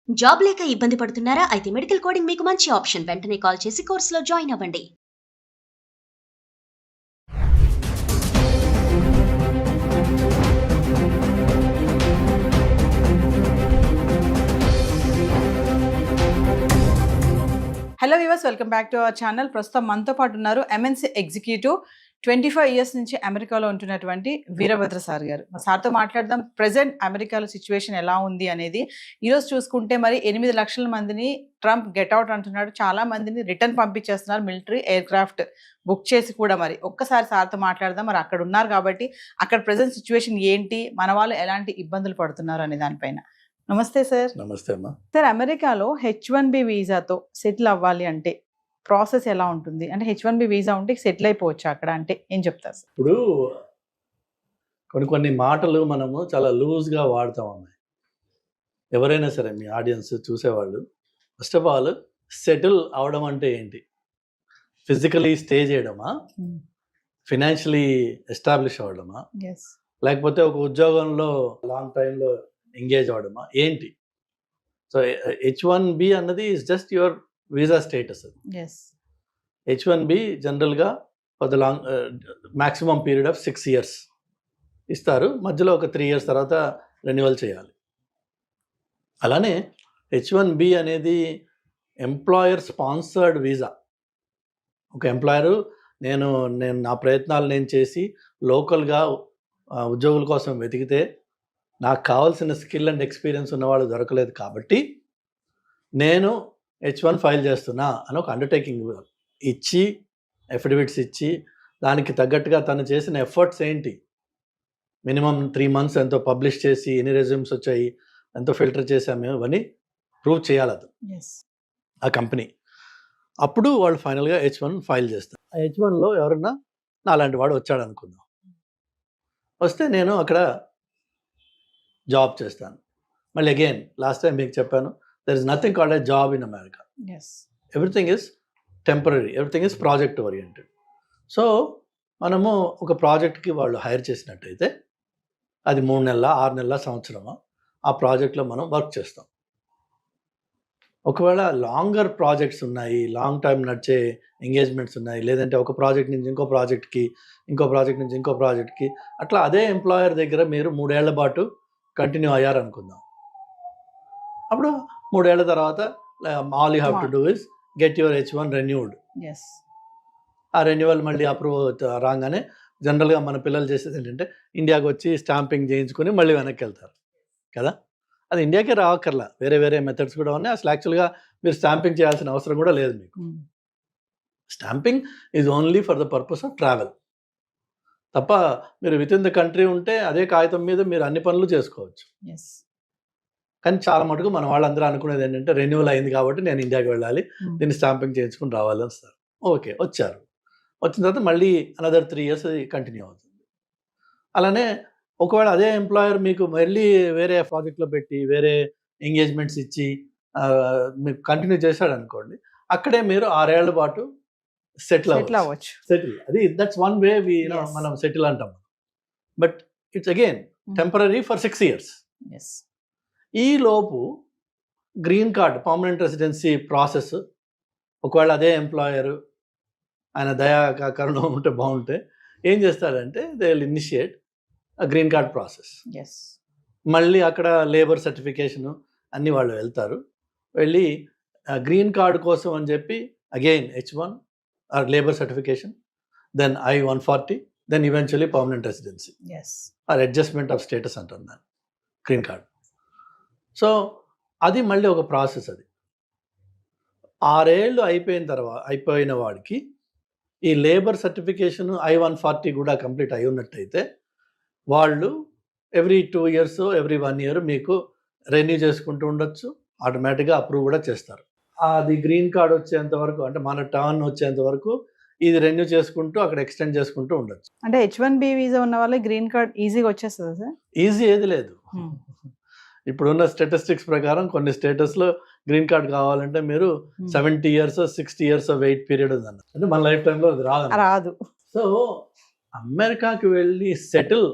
Job లేక ఇబ్బంది పడుతున్నారా? అయితే మెడికల్ కోడింగ్ మీకు మంచి ఆప్షన్. వెంటనే కాల్ చేసి కోర్సులో జాయిన్ అవ్వండి. Hello viewers, welcome back to our channel. ప్రస్తుతం మనతో పాటు ఉన్నారు ఎంఎన్సీ ఎగ్జిక్యూటివ్ 25 ఇయర్స్ నుంచి అమెరికాలో ఉంటున్నటువంటి వీరభద్ర సార్ గారు. సార్తో మాట్లాడదాం. ప్రెసెంట్ అమెరికాలో సిచ్యువేషన్ ఎలా ఉంది అనేది. ఈరోజు చూసుకుంటే మరి 8 లక్షల మందిని ట్రంప్ గెట్అవుట్ అంటున్నాడు. చాలా మందిని రిటర్న్ పంపించేస్తున్నారు, మిలిటరీ ఎయిర్ క్రాఫ్ట్ బుక్ చేసి కూడా. మరి ఒక్కసారి సార్తో మాట్లాడదాం. మరి అక్కడ ఉన్నారు కాబట్టి అక్కడ ప్రెసెంట్ సిచ్యువేషన్ ఏంటి, మన వాళ్ళు ఎలాంటి ఇబ్బందులు పడుతున్నారు అనే దానిపైన. నమస్తే సార్. నమస్తే అమ్మా. సార్, అమెరికాలో H1B వీసాతో సెటిల్ అవ్వాలి అంటే ప్రాసెస్ ఎలా ఉంటుంది? అంటే H1B వీసా ఉంటే సెటిల్ అయిపోవచ్చు అక్కడ అంటే ఏం చెప్తారు సార్? ఇప్పుడు కొన్ని మాటలు మనము చాలా లూజ్గా వాడతాం అమ్మాయి. ఎవరైనా సరే మీ ఆడియన్స్ చూసేవాళ్ళు, ఫస్ట్ ఆఫ్ ఆల్ సెటిల్ అవడం అంటే ఏంటి? ఫిజికలీ స్టే చేయడమా, ఫినాన్షియలీ ఎస్టాబ్లిష్ అవ్వడమా, లేకపోతే ఒక ఉద్యోగంలో లాంగ్ టైంలో ఎంగేజ్ అవ్వడమా, ఏంటి? సో H1B అన్నది is just your visa status. H1B జనరల్గా for the long maximum period of 6 years ఇస్తారు. మధ్యలో ఒక 3 years తర్వాత రెన్యువల్ చేయాలి. అలానే H1B అనేది ఎంప్లాయర్ స్పాన్సర్డ్ వీసా. ఒక ఎంప్లాయరు నేను నా ప్రయత్నాలు నేను చేసి లోకల్గా ఉద్యోగుల కోసం వెతికితే నాకు కావాల్సిన స్కిల్ అండ్ ఎక్స్పీరియన్స్ ఉన్నవాళ్ళు దొరకలేదు కాబట్టి నేను H1 ఫైల్ చేస్తున్నా అని ఒక అండర్టేకింగ్ ఇచ్చి, ఎఫిడవిట్స్ ఇచ్చి, దానికి తగ్గట్టుగా తను చేసిన ఎఫర్ట్స్ ఏంటి, మినిమం 3 months ఎంతో పబ్లిష్ చేసి, ఎన్ని రెజ్యూమ్స్ వచ్చాయి, ఎంతో ఫిల్టర్ చేసాము, ఇవన్నీ ప్రూవ్ చేయాలి అది ఆ కంపెనీ. అప్పుడు వాళ్ళు ఫైనల్గా H1 ఫైల్ చేస్తారు. ఆ H1లో ఎవరన్నా నాలాంటి వాడు వచ్చాడు అనుకుందాం. వస్తే నేను అక్కడ జాబ్ చేస్తాను. మళ్ళీ అగైన్ లాస్ట్ టైం మీకు చెప్పాను, there is nothing called a job in America. Everything is temporary, everything is project oriented. So మనము ఒక ప్రాజెక్ట్కి వాళ్ళు హైర్ చేసినట్టయితే అది 3 నెలల, 6 నెలల, సంవత్సరమా, ఆ ప్రాజెక్ట్లో మనం వర్క్ చేస్తాం. ఒకవేళ లాంగర్ ప్రాజెక్ట్స్ ఉన్నాయి, లాంగ్ టైం నడిచే ఎంగేజ్మెంట్స్ ఉన్నాయి, లేదంటే ఒక ప్రాజెక్ట్ నుంచి ఇంకో ప్రాజెక్ట్కి, ఇంకో ప్రాజెక్ట్ నుంచి ఇంకో ప్రాజెక్ట్కి, అట్లా అదే ఎంప్లాయర్ దగ్గర మీరు 3 ఏళ్ల పాటు కంటిన్యూ అయ్యారనుకుందాం. అప్పుడు 3 ఏళ్ల తర్వాత all you have to do is get your H1 renewed. ఆ రెన్యువల్ మళ్ళీ అప్రూవ్ రాగానే జనరల్గా మన పిల్లలు చేసేది ఏంటంటే ఇండియాకి వచ్చి స్టాంపింగ్ చేయించుకొని మళ్ళీ వెనక్కి వెళ్తారు కదా. అది ఇండియాకే రావక్కర్లా, వేరే మెథడ్స్ కూడా ఉన్నాయి. అసలు యాక్చువల్గా మీరు స్టాంపింగ్ చేయాల్సిన అవసరం కూడా లేదు మీకు. Stamping is only for the purpose of travel తప్ప మీరు విత్ ఇన్ ద కంట్రీ ఉంటే అదే కాగితం మీద మీరు అన్ని పనులు చేసుకోవచ్చు. కానీ చాలా మటుకు మన వాళ్ళందరూ అనుకునేది ఏంటంటే రెన్యువల్ అయింది కాబట్టి నేను ఇండియాకి వెళ్ళాలి, దీన్ని స్టాంపింగ్ చేయించుకుని రావాలి వస్తారు. ఓకే, వచ్చారు. వచ్చిన తర్వాత మళ్ళీ అనదర్ 3 years కంటిన్యూ అవుతుంది. అలానే ఒకవేళ అదే ఎంప్లాయర్ మీకు మళ్ళీ వేరే ప్రాజెక్ట్లో పెట్టి వేరే ఎంగేజ్మెంట్స్ ఇచ్చి మీకు కంటిన్యూ చేశాడు అనుకోండి, అక్కడే మీరు 6 ఏళ్ల పాటు సెటిల్ అవ్వచ్చు. అది దట్స్ వన్ వే మనం సెటిల్ అంటాం. But it's again temporary for 6 years. ఈ లోపు green card, permanent residency process, ఒకవేళ అదే ఎంప్లాయరు ఆయన దయా కరుణ ఉంటే బాగుంటే ఏం చేస్తాడంటే they will initiate green card process. మళ్ళీ అక్కడ లేబర్ సర్టిఫికేషను అన్నీ వాళ్ళు వెళ్తారు. వెళ్ళి గ్రీన్ కార్డ్ కోసం అని చెప్పి again H1 or labour certification, then I-140, then eventually permanent residency or adjustment of status అంటారు దాన్ని, గ్రీన్ కార్డ్. సో అది మళ్ళీ ఒక ప్రాసెస్. అది 6 ఏళ్ళు అయిపోయిన వాడికి ఈ లేబర్ సర్టిఫికేషన్ I-140 కూడా కంప్లీట్ అయి ఉన్నట్టయితే వాళ్ళు ఎవ్రీ 2 years, ఎవ్రీ 1 year మీకు రెన్యూ చేసుకుంటూ ఉండొచ్చు. ఆటోమేటిక్గా అప్రూవ్ కూడా చేస్తారు. అది గ్రీన్ కార్డ్ వచ్చేంత వరకు, అంటే మన టర్న్ వచ్చేంత వరకు ఇది రెన్యూ చేసుకుంటూ అక్కడ ఎక్స్టెండ్ చేసుకుంటూ ఉండొచ్చు. అంటే H1B వీసా ఉన్న వాళ్ళకి గ్రీన్ కార్డ్ ఈజీగా వచ్చేస్తుంది సార్? ఈజీ ఏది లేదు. ఇప్పుడున్న స్టాటిస్టిక్స్ ప్రకారం కొన్ని స్టేటస్లో గ్రీన్ కార్డ్ కావాలంటే మీరు 70 years, 60 years వెయిట్ పీరియడ్ ఉందన్న. అంటే మన లైఫ్ టైంలో అది రాదు. సో అమెరికాకి వెళ్ళి సెటిల్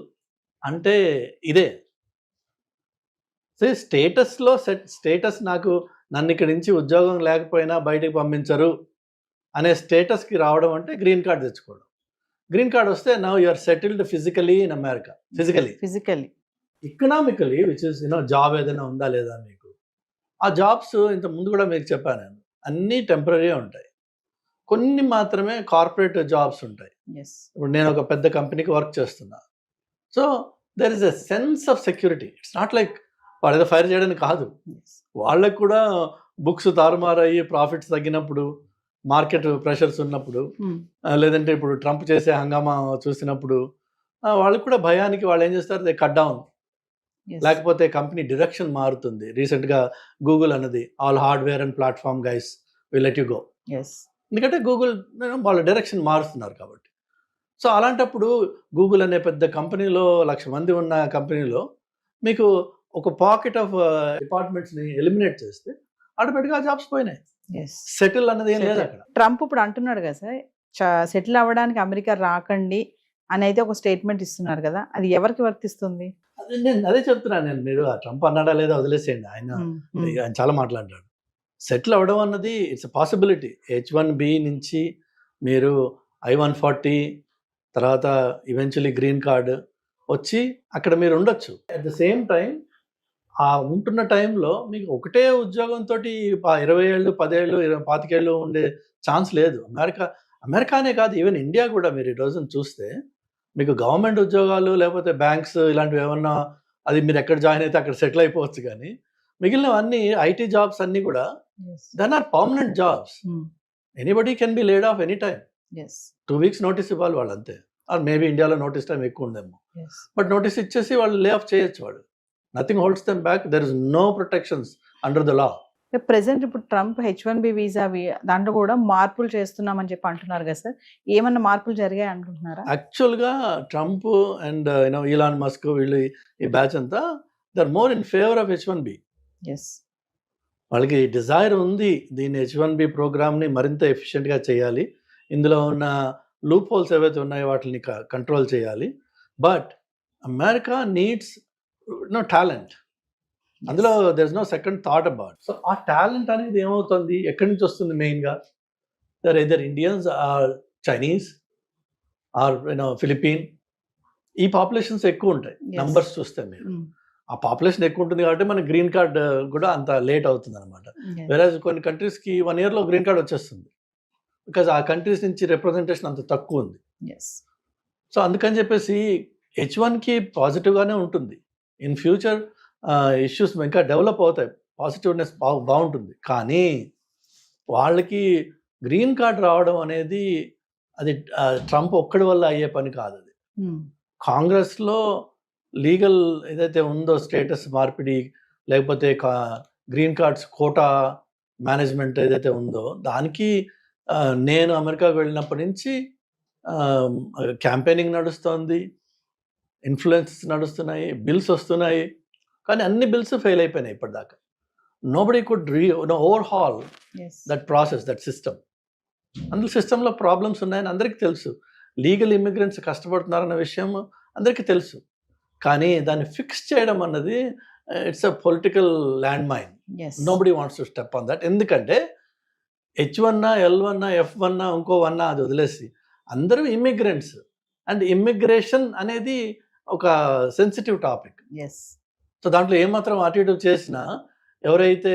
అంటే ఇదే. స్టేటస్ నాకు నన్ను ఇక్కడి నుంచి ఉద్యోగం లేకపోయినా బయటకు పంపించరు అనే స్టేటస్కి రావడం అంటే గ్రీన్ కార్డ్ తెచ్చుకోవడం. గ్రీన్ కార్డ్ వస్తే now you are settled physically in America. Physically economically which is job ఏదైనా ఉందా లేదా మీకు. ఆ జాబ్స్ ఇంత ముందు కూడా మీకు చెప్పాను నేను, అన్నీ టెంపరీ ఉంటాయి, కొన్ని మాత్రమే కార్పొరేట్ జాబ్స్ ఉంటాయి. ఇప్పుడు నేను ఒక పెద్ద కంపెనీకి వర్క్ చేస్తున్నా. So there is a sense of security. It's not like వాడు ఏదో ఫైర్ చేయడానికి కాదు. వాళ్ళకు కూడా బుక్స్ తారుమారయ్యి ప్రాఫిట్స్ తగ్గినప్పుడు, మార్కెట్ ప్రెషర్స్ ఉన్నప్పుడు, లేదంటే ఇప్పుడు ట్రంప్ చేసే హంగామా చూసినప్పుడు వాళ్ళకు కూడా భయానికి వాళ్ళు ఏం చేస్తారు, దే కట్ డౌన్. లేకపోతే కంపెనీ డైరెక్షన్ మారుతుంది. రీసెంట్గా గూగుల్ అన్నది all hardware and platform guys will let you go. ఎందుకంటే గూగుల్ వాళ్ళ డైరెక్షన్ మారుస్తున్నారు కాబట్టి. సో అలాంటప్పుడు గూగుల్ అనే పెద్ద కంపెనీలో 1,00,000 మంది ఉన్న కంపెనీలో మీకు ఒక పాకెట్ ఆఫ్ డిపార్ట్మెంట్స్ని ఎలిమినేట్ చేస్తే ఆటోమేటిక్గా జాబ్స్ పోయినాయి. సెటిల్ అన్నది ఏం లేదు అక్కడ. ట్రంప్ ఇప్పుడు అంటున్నాడు కదా సార్, సెటిల్ అవ్వడానికి అమెరికా రాకండి అని అయితే ఒక స్టేట్మెంట్ ఇస్తున్నారు కదా, అది ఎవరికి వర్తిస్తుంది? అదే చెప్తున్నాను నేను. మీరు ఆ ట్రంప్ అన్నాడా లేదా వదిలేసేయండి, ఆయన చాలా మాట్లాడాడు. సెటిల్ అవ్వడం అన్నది ఇట్స్ ఎ పాసిబిలిటీ. H1B నుంచి మీరు I-140 తర్వాత ఈవెన్చువలీ గ్రీన్ కార్డ్ వచ్చి అక్కడ మీరు ఉండొచ్చు. అట్ ద సేమ్ టైం ఆ ఉంటున్న టైంలో మీకు ఒకటే ఉద్యోగంతో 20 ఏళ్ళు 10 ఏళ్ళు 25 ఏళ్ళు ఉండే ఛాన్స్ లేదు. అమెరికానే కాదు, ఈవెన్ ఇండియా కూడా మీరు ఈ రోజున చూస్తే మీకు గవర్నమెంట్ ఉద్యోగాలు లేకపోతే బ్యాంక్స్ ఇలాంటివి ఏమన్నా అది మీరు ఎక్కడ జాయిన్ అయితే అక్కడ సెటిల్ అయిపోవచ్చు. కానీ మిగిలినవన్నీ ఐటీ జాబ్స్ అన్నీ కూడా then are permanent jobs. Anybody can be laid off any time. 2 weeks notice ఇవ్వాలి వాళ్ళు అంతే. ఆర్ మేబీ ఇండియాలో నోటీస్ టైం ఎక్కువ ఉందేమో, బట్ నోటీస్ ఇచ్చేసి వాళ్ళు లే ఆఫ్ చేయొచ్చు. వాడు nothing holds them back. There is no protections under the law. Present ఇప్పుడు ట్రంప్ H1B వీసా దాంట్లో కూడా మార్పులు చేస్తున్నామని చెప్పి అంటున్నారు కదా సార్, ఏమన్నా మార్పులు జరిగాయి అనుకుంటున్నారా? యాక్చువల్గా ట్రంప్ అండ్ ఈలాన్ మస్క్ వీళ్ళు ఈ బ్యాచ్ అంతా they are more in favour of H1B. వాళ్ళకి డిజైర్ ఉంది దీన్ని H1B ప్రోగ్రామ్ని మరింత ఎఫిషియెంట్గా చేయాలి, ఇందులో ఉన్న లూప్ హోల్స్ ఏవైతే ఉన్నాయో వాటిని కంట్రోల్ చేయాలి. But America needs talent. అందులో there is no second thought about. So ఆ టాలెంట్ అనేది ఏమవుతుంది, ఎక్కడి నుంచి వస్తుంది? మెయిన్గా there either Indians or Chinese or Philippine. ఈ పాపులేషన్స్ ఎక్కువ ఉంటాయి నంబర్స్ చూస్తే. మీరు ఆ పాపులేషన్ ఎక్కువ ఉంటుంది కాబట్టి మన గ్రీన్ కార్డ్ కూడా అంత లేట్ అవుతుంది అనమాట. వేరేజ్ కొన్ని కంట్రీస్కి 1 yearలో గ్రీన్ కార్డ్ వచ్చేస్తుంది, బికాజ్ ఆ కంట్రీస్ నుంచి రిప్రజెంటేషన్ అంత తక్కువ ఉంది. సో అందుకని చెప్పేసి H1కి పాజిటివ్గానే ఉంటుంది. ఇన్ ఫ్యూచర్ ఇష్యూస్ ఇంకా డెవలప్ అవుతాయి, పాజిటివ్నెస్ బాగుంటుంది. కానీ వాళ్ళకి గ్రీన్ కార్డ్ రావడం అనేది అది ట్రంప్ ఒక్కడి వల్ల అయ్యే పని కాదు. అది కాంగ్రెస్లో లీగల్ ఏదైతే ఉందో స్టేటస్ మార్పిడి లేకపోతే గ్రీన్ కార్డ్స్ కోటా మేనేజ్మెంట్ ఏదైతే ఉందో దానికి నేను అమెరికాకు వెళ్ళినప్పటి నుంచి క్యాంపెయినింగ్ నడుస్తోంది, ఇన్ఫ్లుయెన్స్ నడుస్తున్నాయి, బిల్స్ వస్తున్నాయి. కానీ అన్ని బిల్స్ ఫెయిల్ అయిపోయినాయి ఇప్పటిదాకా. Nobody could overhaul that process, that system. అందులో సిస్టంలో ప్రాబ్లమ్స్ ఉన్నాయని అందరికీ తెలుసు. లీగల్ ఇమిగ్రెంట్స్ కష్టపడుతున్నారన్న విషయం అందరికీ తెలుసు. కానీ దాన్ని ఫిక్స్ చేయడం అన్నది it's a political land mine. Nobody wants to step on that. ఎందుకంటే H1 L1 F1 ఇంకో 1 అది వదిలేసి అందరూ ఇమ్మిగ్రెంట్స్. అండ్ ఇమ్మిగ్రేషన్ అనేది ఒక సెన్సిటివ్ టాపిక్. సో దాంట్లో ఏమాత్రం అటు ఇటు చేసినా ఎవరైతే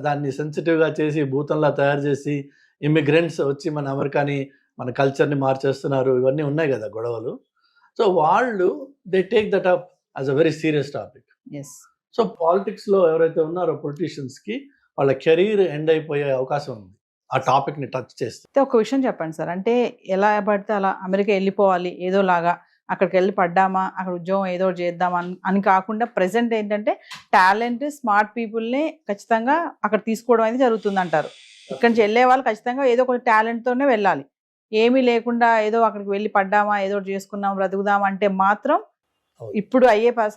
దాన్ని సెన్సిటివ్గా చేసి భూతంలా తయారు చేసి ఇమ్మిగ్రెంట్స్ వచ్చి మన అమెరికాని మన కల్చర్ని మార్చేస్తున్నారు, ఇవన్నీ ఉన్నాయి కదా గొడవలు. సో వాళ్ళు they take that up as a very serious topic. So పాలిటిక్స్లో ఎవరైతే ఉన్నారో పొలిటీషియన్స్కి వాళ్ళ కెరీర్ ఎండ్ అయిపోయే అవకాశం ఉంది ఆ టాపిక్ని టచ్ చేస్తే. ఒక విషయం చెప్పండి సార్, అంటే ఎలా పడితే అలా అమెరికా వెళ్ళిపోవాలి ఏదోలాగా, అక్కడికి వెళ్ళి పడ్డామా అక్కడ ఉద్యోగం ఏదో చేద్దామా అని కాకుండా ప్రెసెంట్ ఏంటంటే టాలెంట్ స్మార్ట్ పీపుల్ని ఖచ్చితంగా అక్కడ తీసుకోవడం అనేది జరుగుతుంది అంటారు. ఇక్కడి నుంచి వెళ్ళే వాళ్ళు ఖచ్చితంగా ఏదో ఒక టాలెంట్తోనే వెళ్ళాలి. ఏమీ లేకుండా ఏదో అక్కడికి వెళ్ళి పడ్డామా ఏదో చేసుకున్నాం బ్రతుకుదాం అంటే మాత్రం ఇప్పుడు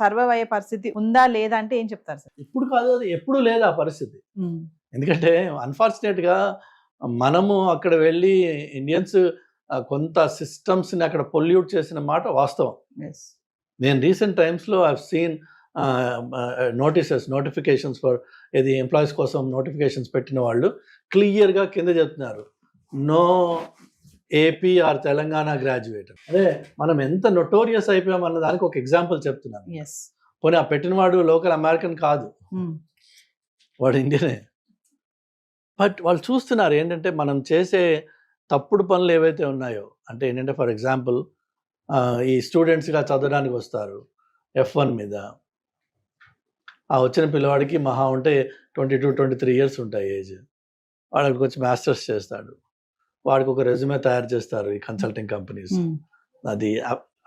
సర్వైవ్ అయ్యే పరిస్థితి ఉందా లేదా అంటే ఏం చెప్తారు సార్? ఇప్పుడు కాదు, అది ఎప్పుడు లేదు ఆ పరిస్థితి. ఎందుకంటే అన్ఫార్చునేట్గా మనము అక్కడ వెళ్ళి ఇండియన్స్ కొంత సిస్టమ్స్ని అక్కడ పొల్యూట్ చేసిన మాట వాస్తవం. నేను రీసెంట్ టైమ్స్లో I have seen notifications for ఇది ఎంప్లాయీస్ కోసం నోటిఫికేషన్స్ పెట్టిన వాళ్ళు క్లియర్గా కింద చెప్తున్నారు, no AP or Telangana graduate. అదే మనం ఎంత నొటోరియస్ అయిపోయాం అన్న దానికి ఒక ఎగ్జాంపుల్ చెప్తున్నాను. పోనీ ఆ పెట్టిన వాడు లోకల్ అమెరికన్ కాదు, వాడు ఇండియనే. బట్ వాళ్ళు చూస్తున్నారు ఏంటంటే మనం చేసే తప్పుడు పనులు ఏవైతే ఉన్నాయో, అంటే ఏంటంటే ఫర్ ఎగ్జాంపుల్ ఈ స్టూడెంట్స్గా చదవడానికి వస్తారు F1 మీద, ఆ వచ్చిన పిల్లవాడికి మహా ఉంటే 22-23 ఇయర్స్ ఉంటాయి ఏజ్. వాడికి వచ్చి మాస్టర్స్ చేస్తాడు, వాడికి ఒక రెజ్యూమే తయారు చేస్తారు ఈ కన్సల్టింగ్ కంపెనీస్. అది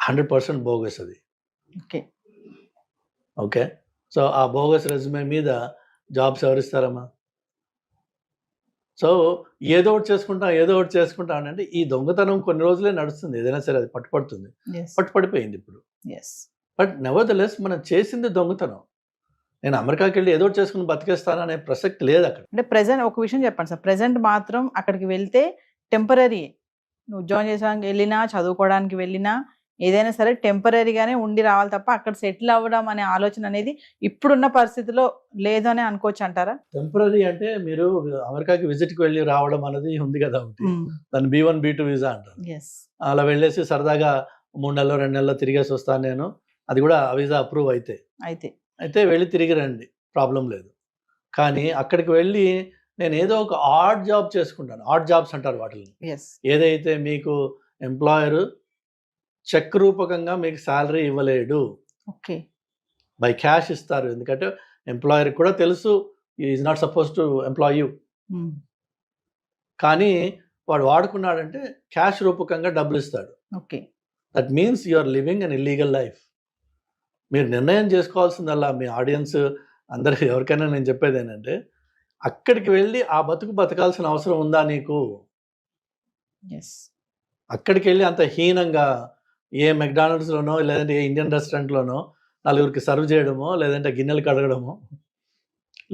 100% బోగస్ అది. ఓకే, సో ఆ బోగస్ రెజ్యూమే మీద జాబ్స్ ఎవరిస్తారమ్మా? సో ఏదో ఒకటి చేసుకుంటా అంటే ఈ దొంగతనం కొన్ని రోజులే నడుస్తుంది, ఏదైనా సరే అది పట్టుపడుతుంది, పట్టుపడిపోయింది ఇప్పుడు. బట్ నెవర్ ద లెస్ మనం చేసింది దొంగతనం. నేను అమెరికాకి వెళ్ళి ఏదో ఒకటి చేసుకుని బతికేస్తాననే ప్రసక్తి లేదు అక్కడ. అంటే ప్రెజెంట్ ఒక విషయం చెప్పండి సార్, ప్రెజెంట్ మాత్రం అక్కడికి వెళ్తే టెంపరీ, నువ్వు ఉద్యోగం చేసానికి వెళ్ళినా చదువుకోవడానికి వెళ్ళినా ఏదైనా సరే టెంపరీగానే ఉండి రావాలి తప్ప అక్కడ సెటిల్ అవ్వడం అనే ఆలోచన అనేది ఇప్పుడున్న పరిస్థితిలో లేదు అని అనుకోవచ్చు అంటారా? టెంపరీ అంటే మీరు అమెరికాకి విజిట్కి వెళ్ళి రావడం అనేది ఉంది కదా ఒకటి, దాన్ని B1 B2 వీసా అంటారు. అలా వెళ్ళేసి సరదాగా 3 నెలలు 2 నెలలు తిరిగేసి వస్తాను నేను, అది కూడా ఆ వీసా అప్రూవ్ అయితే వెళ్ళి తిరిగి రండి, ప్రాబ్లం లేదు. కానీ అక్కడికి వెళ్ళి నేను ఏదో ఒక ఆడ్ జాబ్ చేసుకుంటాను, ఆడ్ జాబ్స్ అంటారు వాటిని. ఏదైతే మీకు ఎంప్లాయర్ చెక్ రూపకంగా మీకు శాలరీ ఇవ్వలేడు, బై క్యాష్ ఇస్తారు. ఎందుకంటే ఎంప్లాయర్ కూడా తెలుసు is not suppose to employ you, కానీ వాడు వాడుకున్నాడంటే క్యాష్ రూపకంగా డబ్బులు ఇస్తాడు. That means you are living an illegal life. మీరు నిర్ణయం చేసుకోవాల్సిందల్లా మీ ఆడియన్స్ అందరికి ఎవరికైనా నేను చెప్పేది ఏంటంటే, అక్కడికి వెళ్ళి ఆ బతకాల్సిన అవసరం ఉందా నీకు? అక్కడికి వెళ్ళి అంత హీనంగా ఏ మెక్డానల్డ్స్లోనో లేదంటే ఏ ఇండియన్ రెస్టారెంట్లోనో నలుగురికి సర్వ్ చేయడమో, లేదంటే గిన్నెలు కడగడమో,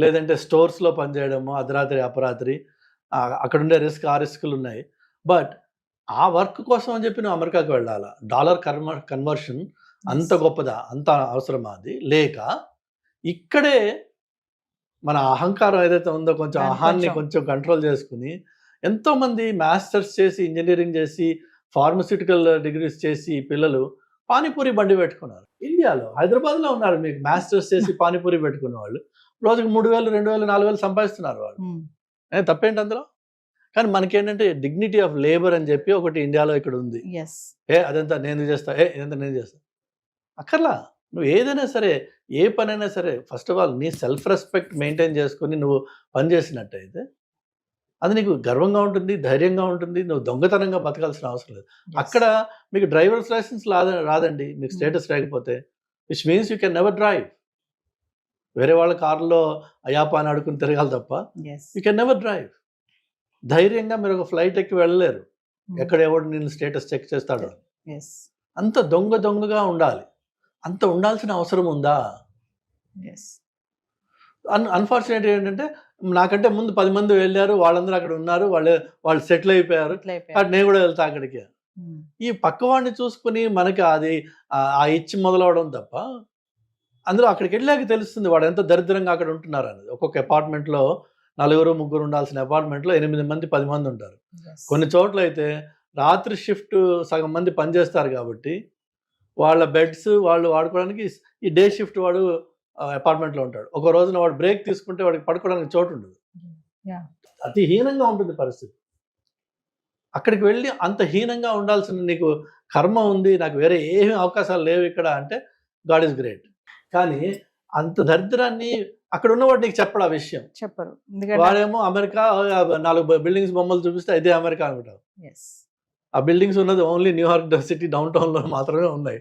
లేదంటే స్టోర్స్లో పనిచేయడమో అర్ధరాత్రి అపరాత్రి, అక్కడుండే రిస్కులు ఉన్నాయి. బట్ ఆ వర్క్ కోసం అని చెప్పి నువ్వు అమెరికాకి వెళ్ళాలా? డాలర్ కన్వర్షన్ అంత గొప్పదా, అంత అవసరమా? అది లేక ఇక్కడే మన అహంకారం ఏదైతే ఉందో కొంచెం అహాన్ని కొంచెం కంట్రోల్ చేసుకుని ఎంతోమంది మాస్టర్స్ చేసి ఇంజనీరింగ్ చేసి ఫార్మస్యూటికల్ డిగ్రీస్ చేసి పిల్లలు పానీపూరి బండి పెట్టుకున్నారు. ఇండియాలో హైదరాబాద్లో ఉన్నారు మీకు మాస్టర్స్ చేసి పానీపూరి పెట్టుకున్న వాళ్ళు, రోజుకి 3,000 2,000 4,000 సంపాదిస్తున్నారు వాళ్ళు. తప్పేంటి అందులో? కానీ మనకేంటంటే డిగ్నిటీ ఆఫ్ లేబర్ అని చెప్పి ఒకటి ఇండియాలో ఇక్కడ ఉంది. అదంతా నేను చేస్తా, ఇదంతా నేను చేస్తా అక్కర్లా. నువ్వు ఏదైనా సరే, ఏ పనైనా సరే, ఫస్ట్ ఆఫ్ ఆల్ నీ సెల్ఫ్ రెస్పెక్ట్ మెయింటైన్ చేసుకుని నువ్వు పని చేసినట్టయితే అది నీకు గర్వంగా ఉంటుంది, ధైర్యంగా ఉంటుంది. నువ్వు దొంగతనంగా బతకాల్సిన అవసరం లేదు. అక్కడ మీకు డ్రైవర్స్ లైసెన్స్ రాదండి మీకు స్టేటస్ లేకపోతే, which means you can never drive. వేరే వాళ్ళ కారులో అయాపా అని అడుకుని తిరగాలి తప్ప యూ కెన్ నెవర్ డ్రైవ్. ధైర్యంగా మీరు ఒక ఫ్లైట్ ఎక్కి వెళ్ళలేరు, ఎక్కడ ఎవడు నేను స్టేటస్ చెక్ చేస్తాడు. అంత దొంగగా ఉండాలి. అంత ఉండాల్సిన అవసరం ఉందా? అన్ఫార్చునేట్ ఏంటంటే నాకంటే ముందు 10 మంది వెళ్ళారు, వాళ్ళందరూ అక్కడ ఉన్నారు, వాళ్ళు సెటిల్ అయిపోయారు, నేను కూడా వెళ్తా అక్కడికి. ఈ పక్కవాడిని చూసుకుని మనకి అది ఆ ఇచ్చి మొదలవడం తప్ప, అందులో అక్కడికి వెళ్ళాక తెలుస్తుంది వాడు ఎంత దరిద్రంగా అక్కడ ఉంటున్నారు అనేది. ఒక్కొక్క అపార్ట్మెంట్లో 4-3 ఉండాల్సిన అపార్ట్మెంట్లో 8 మంది 10 మంది ఉంటారు. కొన్ని చోట్ల అయితే రాత్రి షిఫ్ట్ సగం మంది పనిచేస్తారు కాబట్టి వాళ్ళ బెడ్స్ వాళ్ళు వాడుకోవడానికి ఈ డే షిఫ్ట్ వాడు అపార్ట్మెంట్లో ఉంటాడు. ఒక రోజున వాడు బ్రేక్ తీసుకుంటే వాడికి పడుకోవడానికి చోటు ఉండదు. అతి హీనంగా ఉంటుంది పరిస్థితి. అక్కడికి వెళ్ళి అంత హీనంగా ఉండాల్సిన నీకు కర్మ ఉంది, నాకు వేరే ఏమీ అవకాశాలు లేవు ఇక్కడ అంటే గాడ్ ఈజ్ గ్రేట్. కానీ అంత దరిద్రాన్ని అక్కడ ఉన్నవాడు నీకు చెప్పడు, ఆ విషయం చెప్పరు. వాడేమో అమెరికా 4 బిల్డింగ్స్ బొమ్మలు చూపిస్తే ఇదే అమెరికా అనుకుంటావు. ఆ బిల్డింగ్స్ ఉన్నది only New York city down town లో మాత్రమే ఉన్నాయి,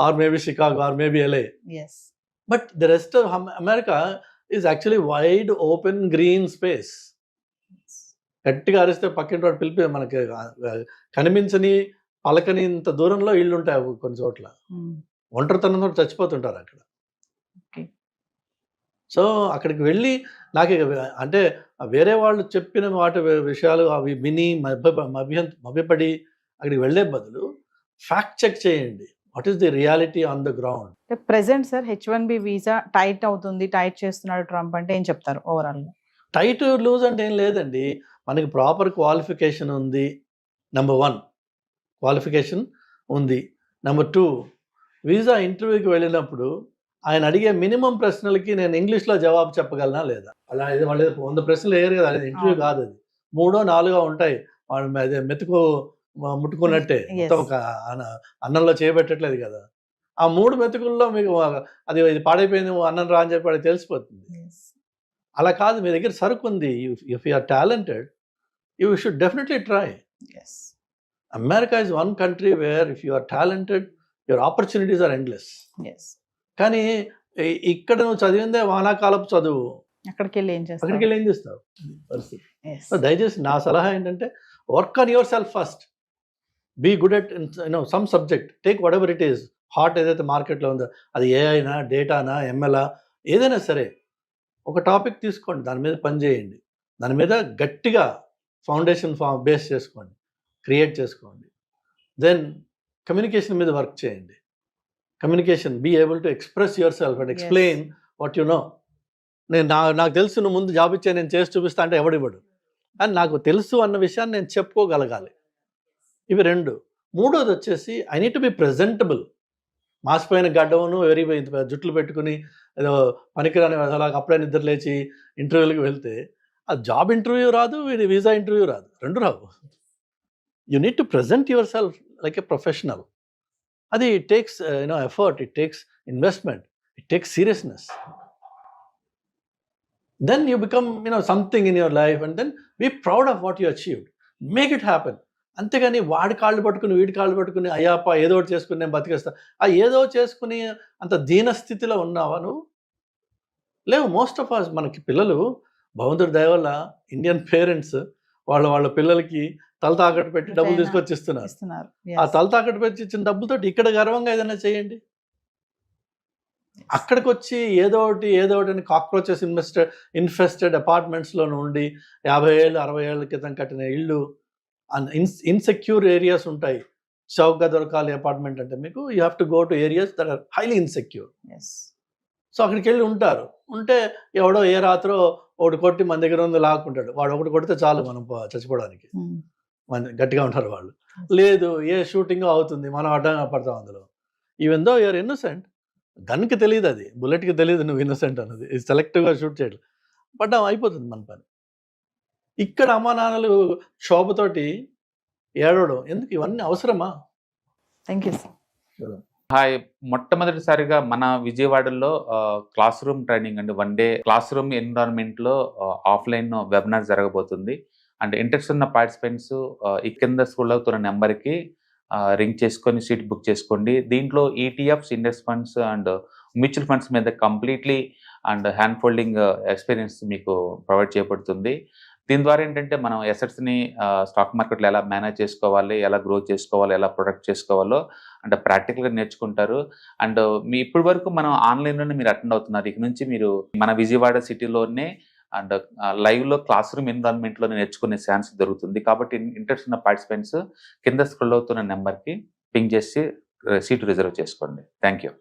or maybe Chicago, or maybe LA. But the rest of America is actually wide open green space. గట్టిగా అరిస్తే పక్కింటి వాడు పిలిపి మనకి కనిపించని పలకని ఇంత దూరంలో ఇళ్ళు ఉంటాయి కొన్ని చోట్ల. ఒంటరితనంతో చచ్చిపోతుంటారు అక్కడ. సో అక్కడికి వెళ్ళి నాకు అంటే వేరే వాళ్ళు చెప్పిన విషయాలు అవి విని మభ్యపడి అక్కడికి వెళ్ళే బదులు ఫ్యాక్ట్ చెక్ చేయండి. What is the reality on the ground. Present sir H1B visa tight అవుతుంది, టైట్ చేస్తున్నాడు ట్రంప్ అంటే ఏం చెప్తారు ఓవరాల్ గా? టైట్ లూజ్ అంటే ఏం లేదండి, మనకి ప్రాపర్ క్వాలిఫికేషన్ ఉంది. నెంబర్ 1 క్వాలిఫికేషన్ ఉంది. నెంబర్ 2 వీసా ఇంటర్వ్యూకి వెళ్ళినప్పుడు ఆయన అడిగే మినిమం ప్రశ్నలకి నేను ఇంగ్లీష్లో జవాబు చెప్పగలనా లేదా? అలా వాళ్ళు 100 ప్రశ్నలు వేయరు కదా, అది ఇంటర్వ్యూ కాదు, అది 3-4 ఉంటాయి. వాళ్ళు అదే మెతుకు ముట్టుకున్నట్టే, మొత్తం ఒక అన్నంలో చేయబెట్టట్లేదు కదా. ఆ 3 మెతుకుల్లో మీకు అది ఇది పాడైపోయింది అన్నం రా అని చెప్పి అది తెలిసిపోతుంది. అలా కాదు, మీ దగ్గర సరుకు ఉంది. If you are talented you should definitely try. America is one country where if you are talented your opportunities are endless. కానీ ఇక్కడ నువ్వు చదివిందే వానాకాలపు చదువు, అక్కడికి వెళ్ళి ఏం చేస్తావు పరిస్థితి. దయచేసి నా సలహా ఏంటంటే work on yourself first, be good at some subject, take whatever it is hot ఏదైతే మార్కెట్లో ఉందో, అది ఏఐనా డేటానా ఎంఎల్ఆ ఏదైనా సరే, ఒక టాపిక్ తీసుకోండి, దాని మీద పని చేయండి, దాని మీద గట్టిగా ఫౌండేషన్ బేస్ చేసుకోండి, క్రియేట్ చేసుకోండి. దెన్ కమ్యూనికేషన్ మీద వర్క్ చేయండి. Communication, be able to express yourself and explain what you know. నాకు తెలుసు, నువ్వు ముందు జాబ్ ఇచ్చే నేను చేసి చూపిస్తా అంటే ఎవడివ్వడు, అని నాకు తెలుసు అన్న విషయాన్ని నేను చెప్పుకోగలగాలి. ఇవి 2. 3వది వచ్చేసి I need to be presentable. మాసిపోయిన గడ్డమును జుట్లు పెట్టుకుని ఏదో పనికిరాని అలాగ అప్పుడే నిద్ర లేచి ఇంటర్వ్యూలకు వెళ్తే ఆ జాబ్ ఇంటర్వ్యూ రాదు, ఇది వీసా ఇంటర్వ్యూ రాదు, 2 రావు. You need to present yourself like a professional. అది it takes effort, it takes investment, it takes seriousness. Then you become something in your life, and then be proud of what you achieved. Make it happen. అంతేగాని వాడి కాళ్ళు పట్టుకుని వీడి కాళ్ళు పట్టుకుని అయ్యాప ఏదో ఒకటి చేసుకుని నేను బతికేస్తా, ఆ ఏదో చేసుకుని అంత దీనస్థితిలో ఉన్నావా నువ్వు? లేవు. మోస్ట్ ఆఫ్ అస్, మనకి పిల్లలు భగవంతుడి దయ వల్ల ఇండియన్ పేరెంట్స్ వాళ్ళ పిల్లలకి తల తాకట్టు పెట్టి డబ్బులు తీసుకొచ్చి ఇస్తున్నారు. ఆ తల తాకట్టు పెట్టి ఇచ్చిన డబ్బులతో ఇక్కడ గర్వంగా ఏదైనా చేయండి. అక్కడికి వచ్చి ఏదో ఒకటి అని కాక్రోచెస్ ఇన్ఫెస్టెడ్ అపార్ట్మెంట్స్లో ఉండి 50 ఏళ్ళు 60 ఏళ్ళ క్రితం కట్టిన ఇళ్ళు, ఇన్సెక్యూర్ ఏరియాస్ ఉంటాయి. చౌకగా దొరకాలి అపార్ట్మెంట్ అంటే మీకు you have to go to areas that are highly insecure. So అక్కడికి వెళ్ళి ఉంటే ఎవడో ఏ రాత్రో ఒకటి కొట్టి మన దగ్గర ఉంది లాక్కుంటాడు. వాడు ఒకటి కొడితే చాలు మనం చచ్చిపోవడానికి, గట్టిగా ఉంటారు వాళ్ళు. లేదు, ఏ షూటింగ్ అవుతుంది, మనం అడ్డం పడతాం అందులో. ఈవెన్ దో యూఆర్ ఇన్నోసెంట్, గన్కి తెలియదు, అది బుల్లెట్కి తెలియదు నువ్వు ఇన్నోసెంట్ అన్నది. సెలెక్టివ్గా షూట్ చేయడం పడ్డాం, అయిపోతుంది మన పని. ఇక్కడ అమ్మా నాన్నలు శోభతోటి ఏడవడం ఎందుకు? ఇవన్నీ అవసరమా? Thank you sir. హాయ్, మొట్టమొదటిసారిగా మన విజయవాడలో క్లాస్ రూమ్ ట్రైనింగ్ అండి, 1 డే క్లాస్ రూమ్ ఎన్విరాన్మెంట్లో ఆఫ్లైన్ వెబినార్ జరగబోతుంది. అండ్ ఇంట్రెస్ట్ ఉన్న పార్టిసిపెంట్స్ ఈ కింద స్కూల్ అవుతున్న నెంబర్కి రింగ్ చేసుకొని సీట్ బుక్ చేసుకోండి. దీంట్లో ETFs, index funds and mutual funds మీద completely and hand holding experience మీకు ప్రొవైడ్ చేయబడుతుంది. దీని ద్వారా ఏంటంటే మనం ఎసెట్స్ని స్టాక్ మార్కెట్లో ఎలా మేనేజ్ చేసుకోవాలి, ఎలా గ్రో చేసుకోవాలి, ఎలా ప్రొడక్ట్ చేసుకోవాలో అంటే ప్రాక్టికల్గా నేర్చుకుంటారు. అండ్ మీ ఇప్పటి వరకు మనం ఆన్లైన్లోనే మీరు అటెండ్ అవుతున్నారు. ఇక నుంచి మీరు మన విజయవాడ సిటీలోనే అండ్ లైవ్లో క్లాస్ రూమ్ ఎన్విరాన్మెంట్లో నేర్చుకునే ఛాన్స్ దొరుకుతుంది. కాబట్టి ఇంట్రెస్ట్ ఉన్న పార్టిసిపెంట్స్ కింద స్క్రోల్ అవుతున్న నెంబర్కి పింగ్ చేసి సీటు రిజర్వ్ చేసుకోండి. Thank you.